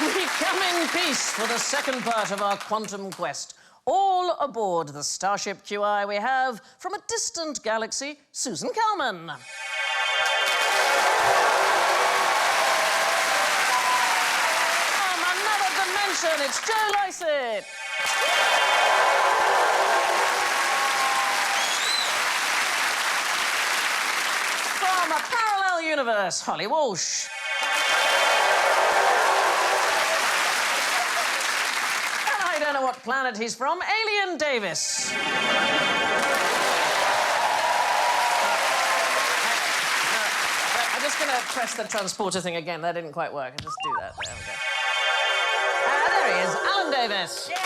We come in peace for the second part of our quantum quest. All aboard the Starship QI we have, from a distant galaxy, Susan Calman. From another dimension, it's Joe Lycett. From a parallel universe, Holly Walsh. I don't know what planet he's from, Alien Davis. I'm just going to press the transporter thing again. That didn't quite work. I'll just do that. There we go. There he is, Alan Davis. Yeah.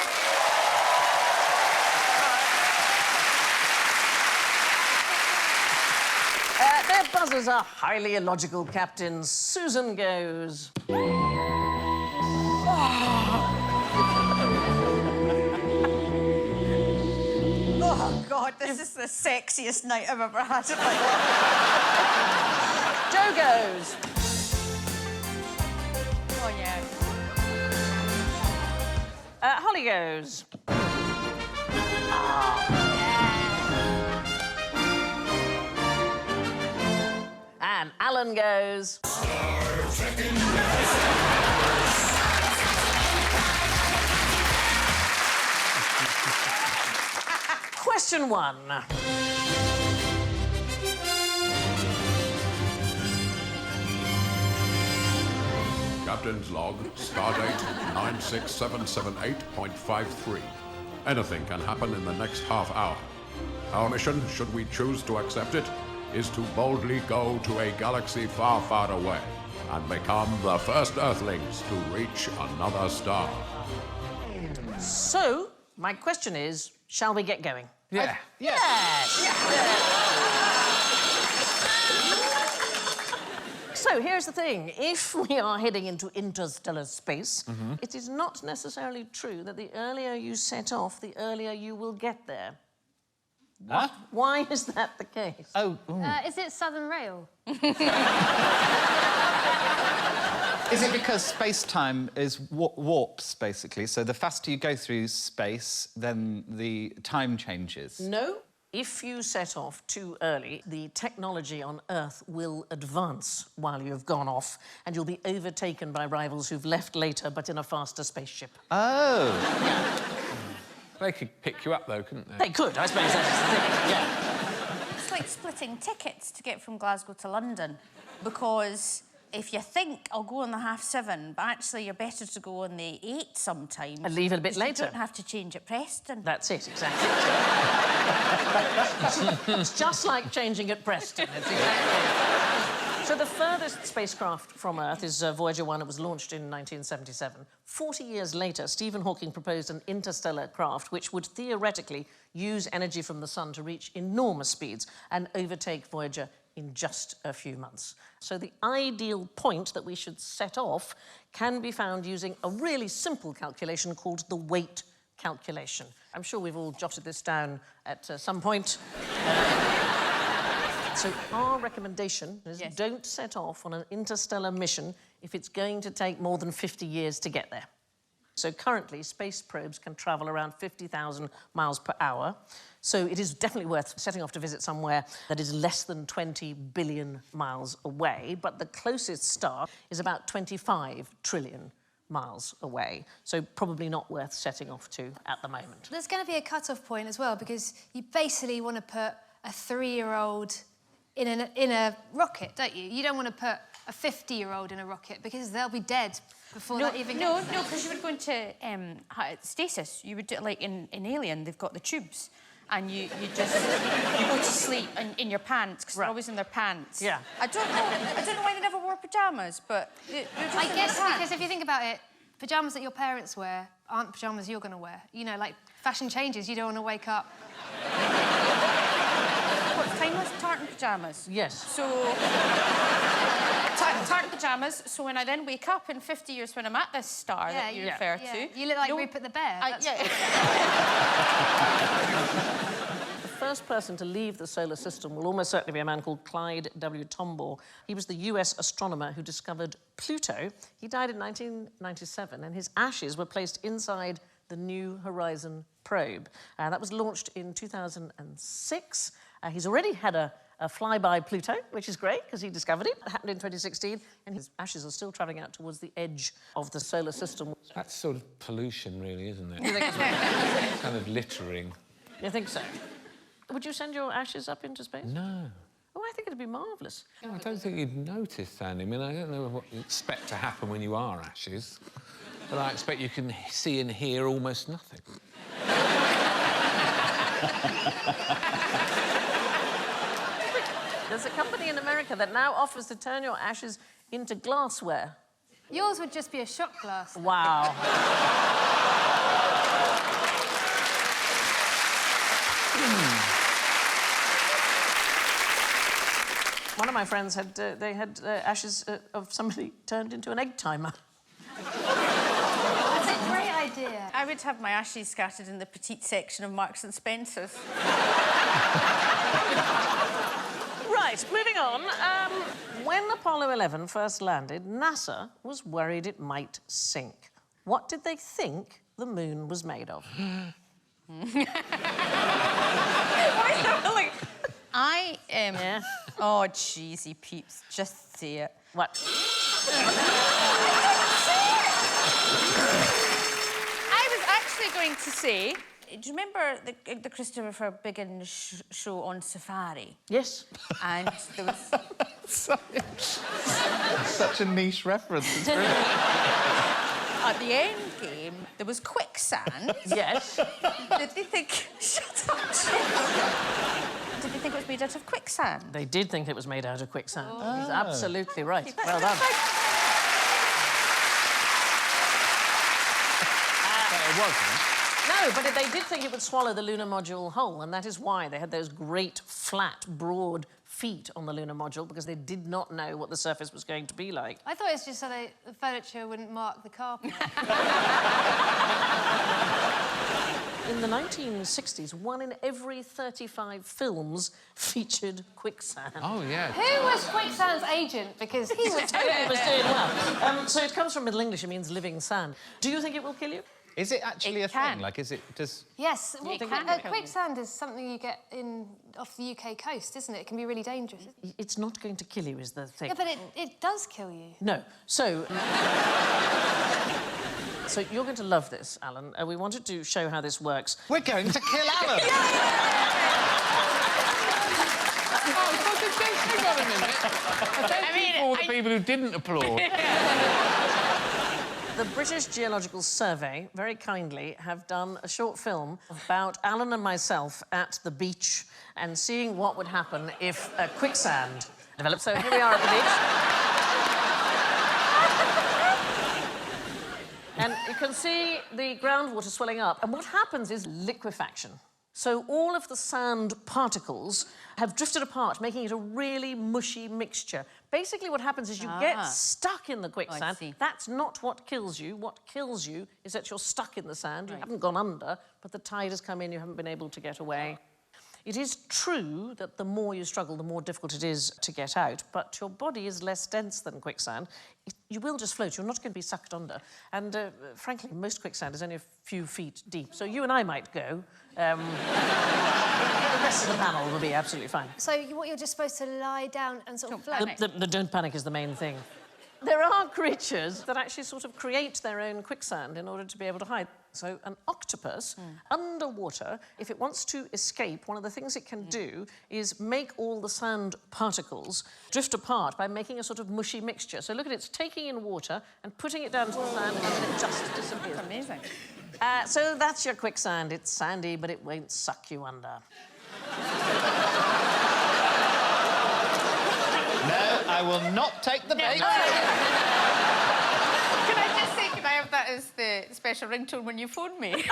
Their buzzers are highly illogical captains. Susan goes. Oh, God, this is the sexiest night I've ever had in my life. Joe goes. Oh, yeah. Holly goes. And Alan goes. Question 1. Captain's log, stardate 96778.53. Anything can happen in the next half hour. Our mission, should we choose to accept it, is to boldly go to a galaxy far, far away and become the first Earthlings to reach another star. So, my question is, shall we get going? Yeah. Yes! So, here's the thing. If we are heading into interstellar space, it is not necessarily true that the earlier you set off, the earlier you will get there. Huh? Why is that the case? Oh. Is it Southern Rail? Is it because space-time is warps, basically? So the faster you go through space, then the time changes? No. If you set off too early, the technology on Earth will advance while you've gone off, and you'll be overtaken by rivals who've left later, but in a faster spaceship. Oh. They could pick you up, though, couldn't they? They could, I suppose that's the thing, yeah. It's like splitting tickets to get from Glasgow to London, because if you think I'll go on the 7:30, but actually you're better to go on the 8 sometimes. And leave it a bit You later. don't have to change at Preston. That's it, exactly. It's just like changing at Preston. It's exactly it. So the furthest spacecraft from Earth is Voyager 1. It was launched in 1977. 40 years later, Stephen Hawking proposed an interstellar craft which would theoretically use energy from the sun to reach enormous speeds and overtake Voyager in just a few months. So the ideal point that we should set off can be found using a really simple calculation called the weight calculation. I'm sure we've all jotted this down at some point. So our recommendation is don't set off on an interstellar mission if it's going to take more than 50 years to get there. So currently, space probes can travel around 50,000 miles per hour. So it is definitely worth setting off to visit somewhere that is less than 20 billion miles away. But the closest star is about 25 trillion miles away. So probably not worth setting off to at the moment. There's going to be a cut-off point as well, because you basically want to put a 3-year-old in a rocket, don't you? You don't want to put a 50-year-old in a rocket, because they'll be dead before that even gets... No, because you would go into stasis. You would do it like in Alien, they've got the tubes. And you go to sleep in your pants, because they're always in their pants. Yeah. I don't know why they never wore pyjamas, but... I guess because if you think about it, pyjamas that your parents wear aren't pyjamas you're going to wear. You know, like, fashion changes, you don't want to wake up... What's timeless? Tartan pyjamas? Yes. So... tartan pyjamas, so when I then wake up in 50 years when I'm at this star that you refer to... You look like Rupert the Bear. The first person to leave the solar system will almost certainly be a man called Clyde W. Tombaugh. He was the US astronomer who discovered Pluto. He died in 1997, and his ashes were placed inside the New Horizon probe. That was launched in 2006. He's already had a flyby Pluto, which is great, because he discovered it. It happened in 2016, and his ashes are still travelling out towards the edge of the solar system. That's sort of pollution, really, isn't it? You think it's right? Kind of littering. You think so? Would you send your ashes up into space? No. Oh, I think it'd be marvellous. I don't think you'd notice, Sandy. I mean, I don't know what you expect to happen when you are ashes, but I expect you can see and hear almost nothing. There's a company in America that now offers to turn your ashes into glassware. Yours would just be a shot glass. Wow. One of my friends had ashes of somebody turned into an egg timer. That's a great idea. I would have my ashes scattered in the petite section of Marks and Spencer's. Right, moving on. When Apollo 11 first landed, NASA was worried it might sink. What did they think the moon was made of? I am... Yeah. Oh, cheesy peeps, just say it. What? I was actually going to say... Do you remember the Christopher Biggin show on Safari? Yes. And there was... Such a niche reference. It's brilliant. At the end game, there was quicksand. Yes. Did they think... Shut up. Did they think it was made out of quicksand? They did think it was made out of quicksand. Oh. He's absolutely right. Well done. It wasn't. No, but they did think it would swallow the lunar module whole, and that is why they had those great, flat, broad feet on the lunar module, because they did not know what the surface was going to be like. I thought it was just so the furniture wouldn't mark the carpet. In the 1960s, 1 in every 35 films featured quicksand. Oh, yeah. Who was Quicksand's agent? Because he was It was doing well. So it comes from Middle English, it means living sand. Do you think it will kill you? Is it actually It a can. thing? Like, is it just... Yes, well, It can kill you. quicksand is something you get off the UK coast, isn't it? It can be really dangerous. It's not going to kill you, is the thing. Yeah, but it does kill you. No. So... So you're going to love this, Alan. We wanted to show how this works. We're going to kill Alan! Hang on a minute. I mean, all the people who didn't applaud. The British Geological Survey, very kindly, have done a short film about Alan and myself at the beach and seeing what would happen if quicksand developed. So here we are at the beach. And you can see the groundwater swelling up. And what happens is liquefaction. So all of the sand particles have drifted apart, making it a really mushy mixture. Basically, what happens is you get stuck in the quicksand. see. That's not what kills you. What kills you is that you're stuck in the sand. You haven't gone under, but the tide has come in, you haven't been able to get away. It is true that the more you struggle, the more difficult it is to get out, but your body is less dense than quicksand. You will just float. You're not going to be sucked under. And frankly, most quicksand is only a few feet deep, so you and I might go. The rest of the panel will be absolutely fine. So what, you're just supposed to lie down and sort of float? The don't panic is the main thing. There are creatures that actually sort of create their own quicksand in order to be able to hide. So an octopus, underwater, if it wants to escape, one of the things it can do is make all the sand particles drift apart by making a sort of mushy mixture. So look at it, it's taking in water and putting it down to the sand and then it just disappears. That's amazing. So that's your quicksand. It's sandy, but it won't suck you under. No, I will not take the bait. Can I just say, can I have that as the special ringtone when you phone me?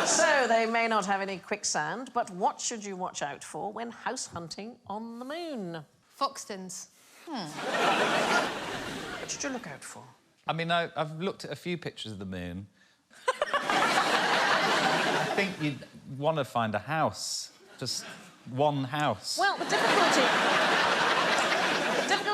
So they may not have any quicksand, but what should you watch out for when house hunting on the moon? Foxtons. What should you look out for? I mean, I've looked at a few pictures of the moon. think you'd want to find a house. Just one house. Well, the difficulty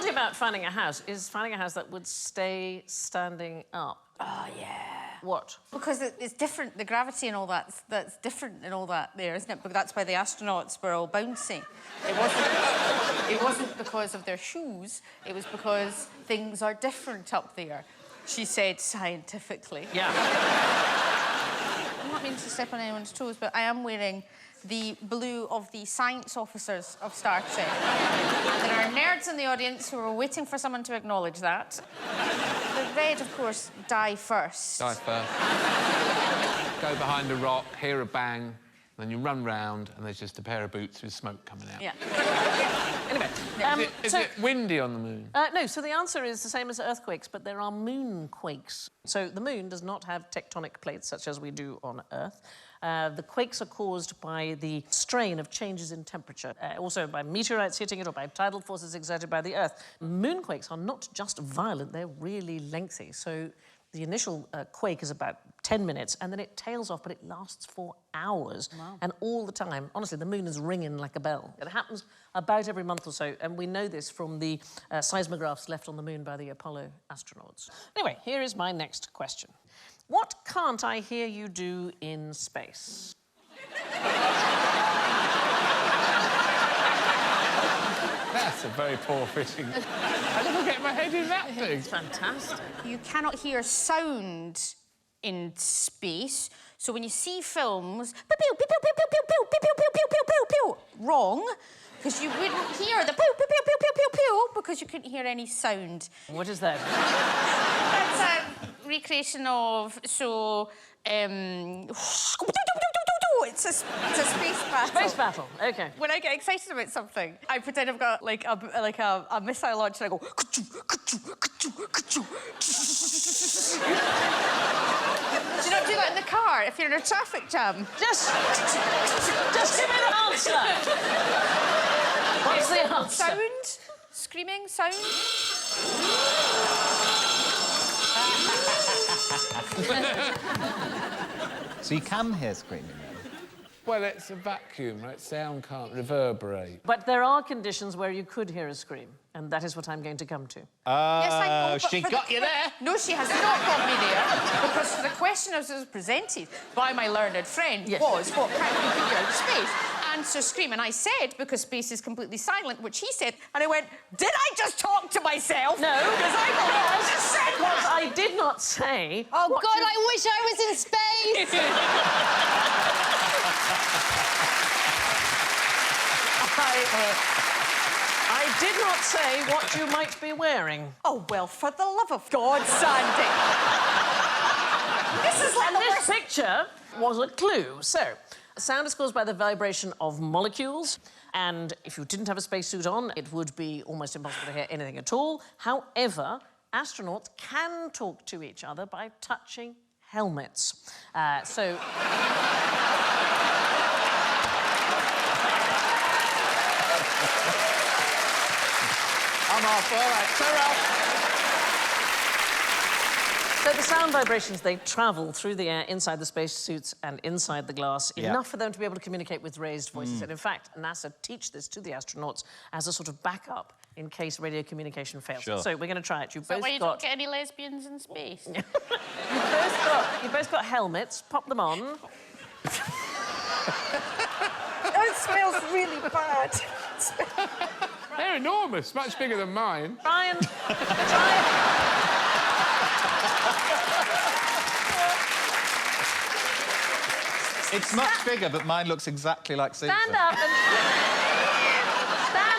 about finding a house is finding a house that would stay standing up. Oh, yeah. What? Because it's different, the gravity and all that's different and all that there, isn't it? But that's why the astronauts were all bouncy. It wasn't because of their shoes, it was because things are different up there, she said scientifically. Yeah. I'm not meaning to step on anyone's toes, but I am wearing the blue of the science officers of Star Trek. And there are nerds in the audience who are waiting for someone to acknowledge that. The red, of course, die first. Die first. Go behind a rock, hear a bang, then you run round and there's just a pair of boots with smoke coming out. Yeah. Anyway, Is it windy on the moon? no, so the answer is the same as earthquakes, but there are moonquakes. So the moon does not have tectonic plates such as we do on Earth. The quakes are caused by the strain of changes in temperature, also by meteorites hitting it or by tidal forces exerted by the Earth. Moonquakes are not just violent, they're really lengthy. So the initial quake is about 10 minutes, and then it tails off, but it lasts for hours. Wow. And all the time, honestly, the moon is ringing like a bell. It happens about every month or so, and we know this from the seismographs left on the moon by the Apollo astronauts. Anyway, here is my next question. What can't I hear you do in space? That's a very poor fitting. I never get my head in that thing. It's fantastic. You cannot hear sound in space, so when you see films, pew, pew, pew, pew, pew, pew, pew, pew, pew, pew, pew, pew, pew, wrong, because you wouldn't hear the pew, pew, pew, pew, pew, pew, pew, because you couldn't hear any sound. What is that? That's a recreation of, so, it's a space battle. Space battle, OK. When I get excited about something, I pretend I've got like a missile launcher and I go. Do you not do that in the car if you're in a traffic jam? Just give me the answer. What's the answer? Sound? Screaming sound? So you can hear screaming then? Well, it's a vacuum, right? Sound can't reverberate. But there are conditions where you could hear a scream, and that is what I'm going to come to. Yes, I know, but she for got you there. No, she has not got me there, because the question as it was presented by my learned friend Yes. was, what can you hear in space? Answer scream, and I said, because space is completely silent, which he said, and I went, did I just talk to myself? No. Because I thought I just said What that. I did not say... Oh, God, I wish I was in space! I did not say what you might be wearing. Oh, well, for the love of God, Sandy. This is like And this picture was a clue. So, sound is caused by the vibration of molecules, and if you didn't have a spacesuit on, it would be almost impossible to hear anything at all. However, astronauts can talk to each other by touching helmets. So... I'm off, all right, So the sound vibrations, they travel through the air inside the spacesuits and inside the glass, enough for them to be able to communicate with raised voices. And in fact, NASA teach this to the astronauts as a sort of backup in case radio communication fails. Sure. So we're going to try it. You've That both why you got... don't get any lesbians in space? You've both got helmets. Pop them on. That smells really bad. They're enormous, much bigger than mine. Brian, It's much bigger, but mine looks exactly like Caesar. stand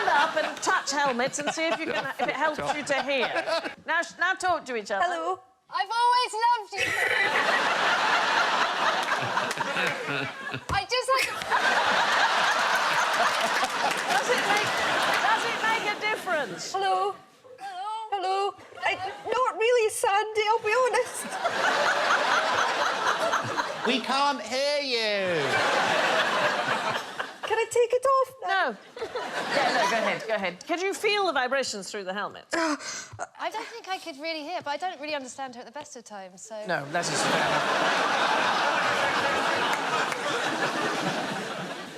up and touch helmets and see if you can, if it helps you to hear. Now talk to each other. Hello. I've always loved you. I just like... Does it make a difference? Hello. Hello. Not really, Sandy, I'll be honest. We can't hear you. Can I take it off now? No. Yeah, no, go ahead. Could you feel the vibrations through the helmet? I don't think I could really hear, but I don't really understand her at the best of times, so... No, that is fair enough.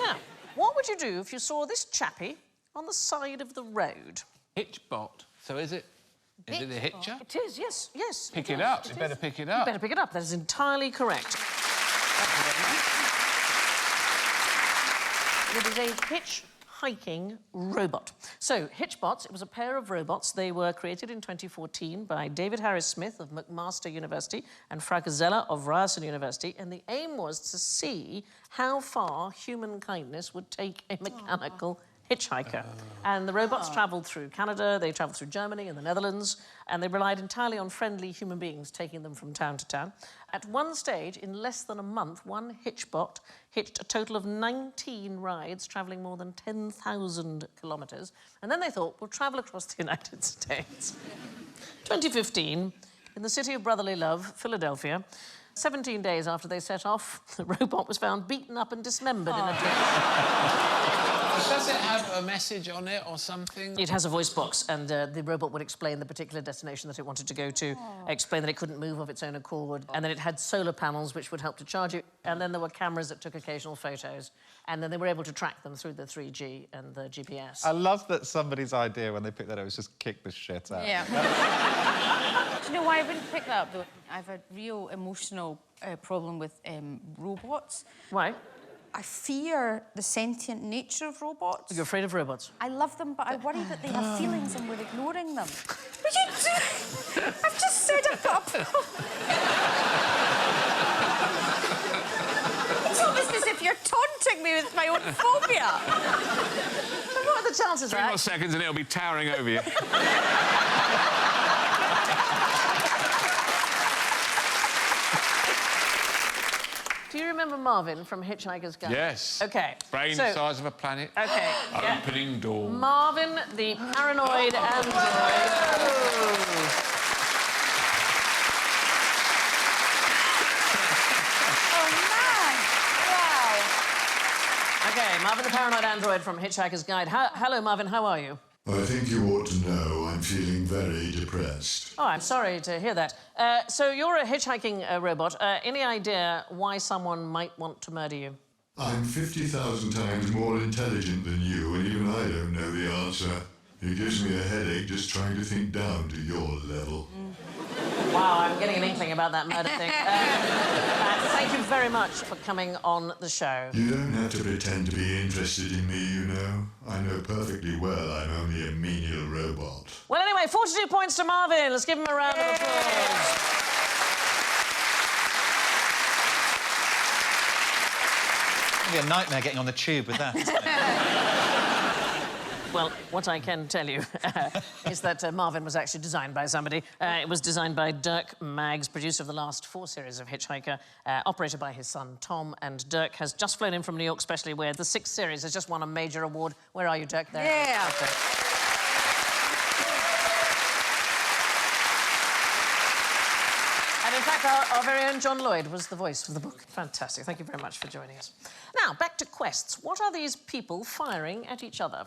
Now, what would you do if you saw this chappie on the side of the road? Hitchbot. So is it a hitcher? It is, yes, yes. Pick it up. You better pick it up. You better pick it up. That is entirely correct. It is a hitchhiking robot. So, Hitchbots, it was a pair of robots. They were created in 2014 by David Harris Smith of McMaster University and Frauke Zeller of Ryerson University, and the aim was to see how far human kindness would take a mechanical hitchhiker. And the robots travelled through Canada, they travelled through Germany and the Netherlands, and they relied entirely on friendly human beings taking them from town to town. At one stage, in less than a month, one Hitchbot hitched a total of 19 rides, travelling more than 10,000 kilometres. And then they thought, we'll travel across the United States. 2015, in the city of brotherly love, Philadelphia, 17 days after they set off, the robot was found beaten up and dismembered in a ditch. Does it have a message on it or something? It has a voice box, and the robot would explain the particular destination that it wanted to go to, explain that it couldn't move of its own accord, and then it had solar panels which would help to charge it, and then there were cameras that took occasional photos, and then they were able to track them through the 3G and the GPS. I love that somebody's idea when they picked that up was just kick the shit out. Yeah. Do you know why I wouldn't pick that up, though? I have a real emotional problem with robots. Why? I fear the sentient nature of robots. You're afraid of robots? I love them, but I worry that they have feelings and we're ignoring them. But you do... I've just said I've got a problem. It's almost as if you're taunting me with my own phobia. But what are the chances, 3 more seconds and it'll be towering over you. Do you remember Marvin from Hitchhiker's Guide? Yes. OK. Brain so, size of a planet. OK. Yeah. Opening door. Marvin, the paranoid android. Oh, man! Wow. OK, Marvin, the paranoid android from Hitchhiker's Guide. Hello, Marvin, how are you? I think you ought to know I'm feeling very depressed. Oh, I'm sorry to hear that. So you're a hitchhiking robot. Any idea why someone might want to murder you? I'm 50,000 times more intelligent than you, and even I don't know the answer. It gives me a headache just trying to think down to your level. Wow, I'm getting an inkling about that murder thing. Thank you very much for coming on the show. You don't have to pretend to be interested in me, you know. I know perfectly well I'm only a menial robot. Well, anyway, 42 points to Marvin. Let's give him a round of applause. It'd be a nightmare getting on the tube with that. Well, what I can tell you is that Marvin was actually designed by somebody. It was designed by Dirk Maggs, producer of the last 4 series of Hitchhiker, operated by his son, Tom. And Dirk has just flown in from New York, specially where the 6th series has just won a major award. Where are you, Dirk? There. Yeah. Okay. And in fact, our very own John Lloyd was the voice of the book. Fantastic. Thank you very much for joining us. Now, back to quests. What are these people firing at each other?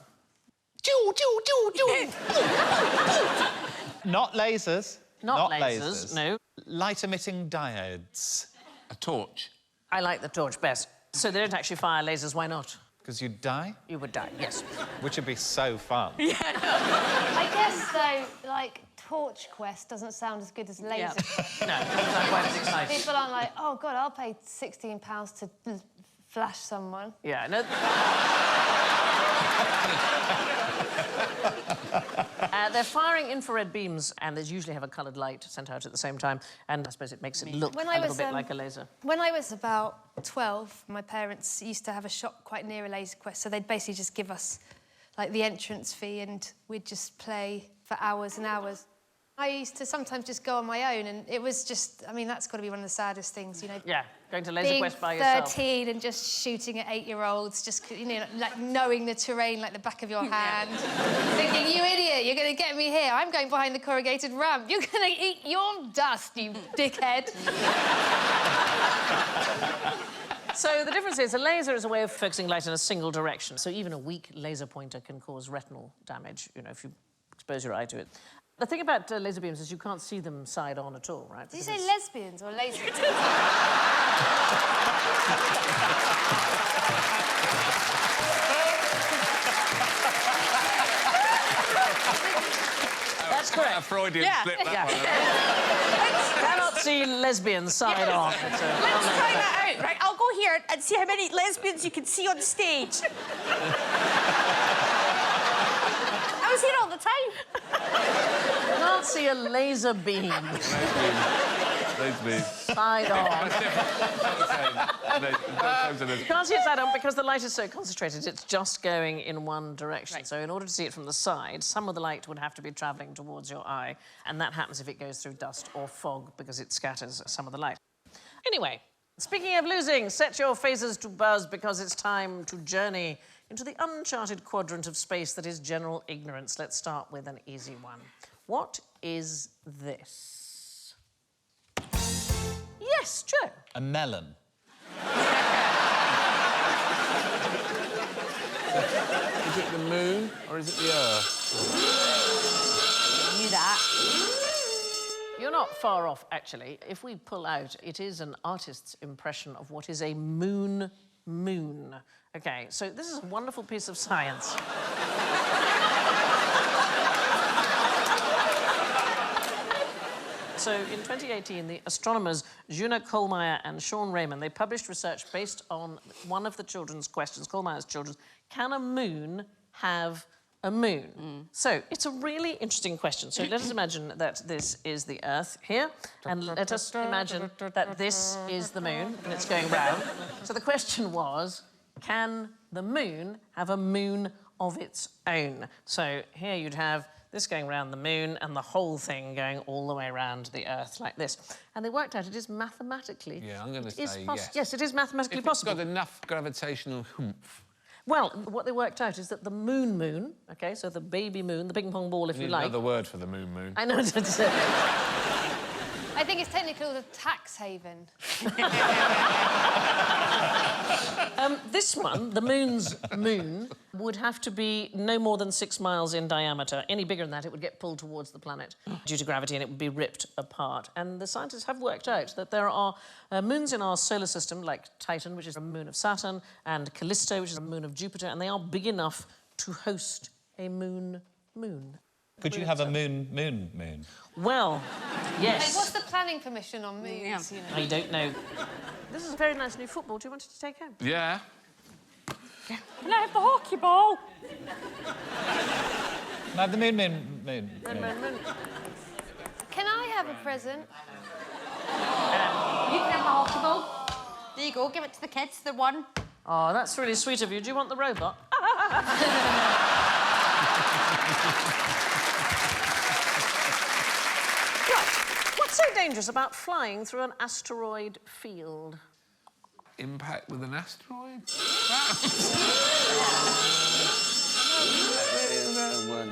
Not lasers. Not lasers, no. Light-emitting diodes. A torch. I like the torch best. So they don't actually fire lasers, why not? Because you'd die? You would die, yes. Which would be so fun. I guess, though, like, Torch Quest doesn't sound as good as Laser Yeah. Quest. No, it's not quite as exciting. People aren't like, oh, God, I'll pay £16 to flash someone. Yeah, no... they're firing infrared beams, and they usually have a coloured light sent out at the same time, and I suppose it makes it look a little bit like a laser. When I was about 12, my parents used to have a shop quite near a Laser Quest, so they'd basically just give us, like, the entrance fee, and we'd just play for hours and hours. I used to sometimes just go on my own, and it was just... I mean, that's got to be one of the saddest things, you know? Yeah, going to Laser Being Quest by yourself. 13 and just shooting at 8-year-olds, just, you know, like, knowing the terrain like the back of your hand. Thinking, you idiot, you're going to get me here. I'm going behind the corrugated ramp. You're going to eat your dust, you dickhead. So the difference is a laser is a way of focusing light in a single direction. So even a weak laser pointer can cause retinal damage, you know, if you expose your eye to it. The thing about laser beams is you can't see them side on at all, right? Did you say lesbians or laser? That's correct. A Freudian slip, that Yeah. one. Cannot see lesbians side on. Let's try that out, right? I'll go here and see how many lesbians you can see on stage. I was here all the time. Can't see a laser beam Lesbians. side on. That's different. You can't see it side on because the light is so concentrated, it's just going in one direction. Right. So in order to see it from the side, some of the light would have to be travelling towards your eye, and that happens if it goes through dust or fog because it scatters some of the light. Anyway, speaking of losing, set your phasers to buzz because it's time to journey into the uncharted quadrant of space that is general ignorance. Let's start with an easy one. What is this? Yes, Joe. A melon. Is it the moon or is it the Earth? Knew that. You're not far off, actually. If we pull out, it is an artist's impression of what is a moon. OK, so this is a wonderful piece of science. So in 2018, the astronomers Juna Kohlmeier and Sean Raymond, they published research based on one of the children's questions, Kohlmeier's children, can a moon have a moon? So it's a really interesting question. So let us imagine that this is the Earth here, and let us imagine that this is the moon, and it's going round. So the question was, can the moon have a moon of its own? So here you'd have this going around the moon and the whole thing going all the way around the Earth like this. And they worked out it is mathematically... Yeah, I'm going to say yes. Yes, it is mathematically If possible. it's got enough gravitational oomph. Well, what they worked out is that the moon, OK, so the baby moon, the ping pong ball, if We you need like... another word for the moon. I know. I think it's technically called a tax haven. This one, the moon's moon, would have to be no more than 6 miles in diameter. Any bigger than that, it would get pulled towards the planet due to gravity and it would be ripped apart. And the scientists have worked out that there are moons in our solar system, like Titan, which is a moon of Saturn, and Callisto, which is a moon of Jupiter, and they are big enough to host a moon. Could you have a moon? Well, yes. Like, what's the planning permission on moons? You know? I don't know. This is a very nice new football. Do you want it to take home? Yeah. Can I have the hockey ball? No, the moon. Moon. Can I have a present? You can have the hockey ball. There you go, give it to the kids, the one. Oh, that's really sweet of you. Do you want the robot? What's so dangerous about flying through an asteroid field? Impact with an asteroid?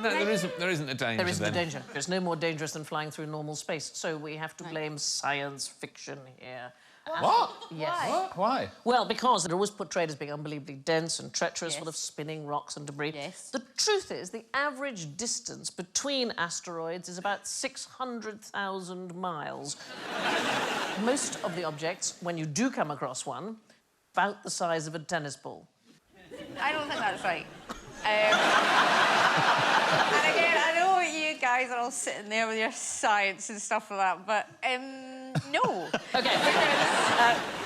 No, there isn't a danger. There isn't a then. danger. It's no more dangerous than flying through normal space. So we have to blame science fiction here. What? Yes. Why? Why? Well, because they're always portrayed as being unbelievably dense and treacherous, full of spinning rocks and debris. Yes. The truth is, the average distance between asteroids is about 600,000 miles. Most of the objects, when you do come across one, about the size of a tennis ball. I don't think that's right. And again, I know you guys are all sitting there with your science and stuff like that, but no. OK.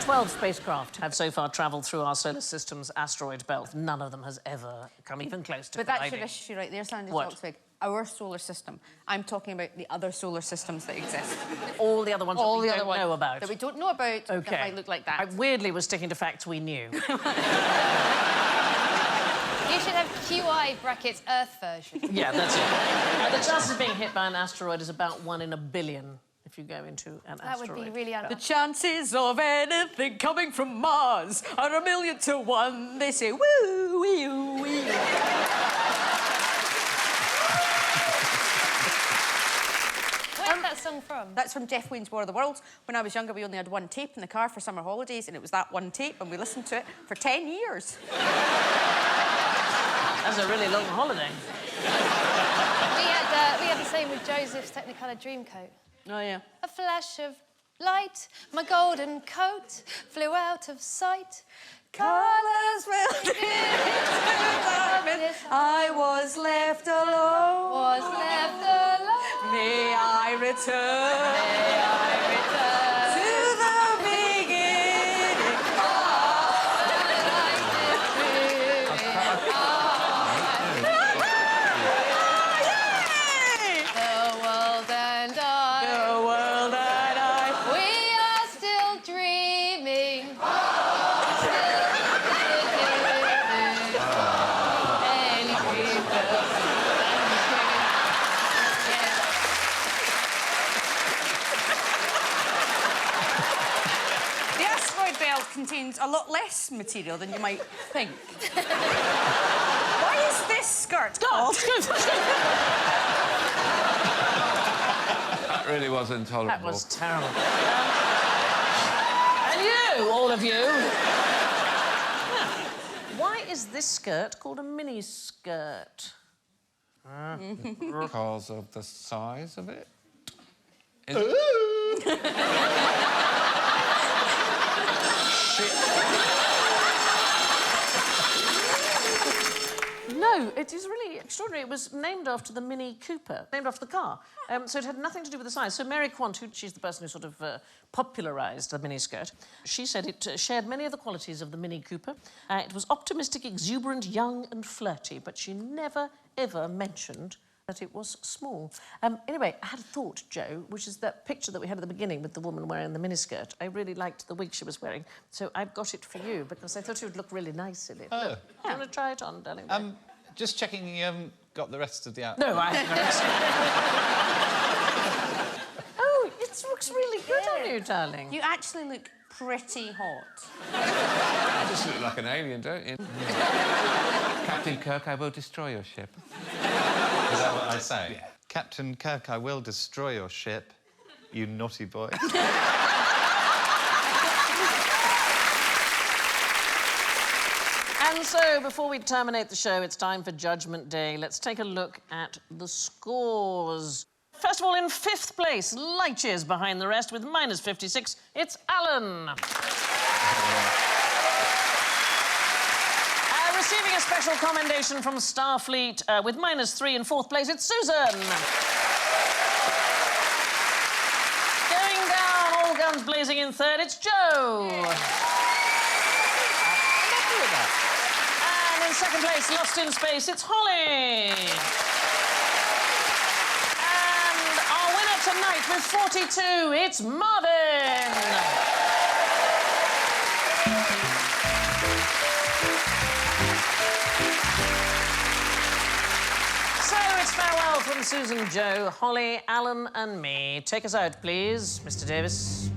12 spacecraft have so far travelled through our solar system's asteroid belt. None of them has ever come even close to But that's colliding. your issue right there, Sandy What? Oxford. Our solar system. I'm talking about the other solar systems that exist. All the other ones All that we the other don't ones know about. that we don't know about OK. that might look like that. I weirdly was sticking to facts we knew. You should have QI brackets Earth version. Yeah, that's it. The chance of being hit by an asteroid is about 1 in a billion if you go into an That asteroid. would be really The unlucky. chances of anything coming from Mars are 1,000,000 to 1. They say, woo, wee, wee. Where's that song from? That's from Jeff Wayne's War of the Worlds. When I was younger, we only had one tape in the car for summer holidays, and it was that one tape, and we listened to it for 10 years. That's a really long holiday. We had the same with Joseph's Technicolor Dreamcoat. Oh, yeah. A flash of light, my golden coat flew out of sight. Colours melted into darkness. I was left alone. Was left alone. May I return? May I return to the beginning. The world and I. The world and I. We are still dreaming. The asteroid belt contains a lot less material than you might think. Why is this skirt called? That really was intolerable. That was terrible. And you, all of you. Now, why is this skirt called a mini skirt? Because of the size of it. No, it is really extraordinary. It was named after the Mini Cooper, named after the car. So it had nothing to do with the size. So Mary Quant, she's the person who sort of popularised the miniskirt, she said it shared many of the qualities of the Mini Cooper. It was optimistic, exuberant, young and flirty, but she never, ever mentioned that it was small. Anyway, I had a thought, Joe, which is that picture that we had at the beginning with the woman wearing the miniskirt. I really liked the wig she was wearing, so I've got it for you because I thought you would look really nice in it. Oh. Look, do you want to try it on, darling? Just checking you haven't got the rest of the outfit. No, I haven't. Oh, it looks really good on you, darling. You actually look pretty hot. You just look like an alien, don't you? Captain Kirk, I will destroy your ship. Is that what I say? Yeah. Captain Kirk, I will destroy your ship, you naughty boy. And so, before we terminate the show, it's time for Judgment Day. Let's take a look at the scores. First of all, in 5th place, light years behind the rest with minus 56, it's Alan. Receiving a special commendation from Starfleet with minus 3 in 4th place, it's Susan. Going down, all guns blazing in 3rd, it's Joe. And in 2nd place, lost in space, it's Holly. And our winner tonight with 42, it's Marvin. So it's farewell from Susan, Joe, Holly, Alan and me. Take us out, please, Mr. Davis.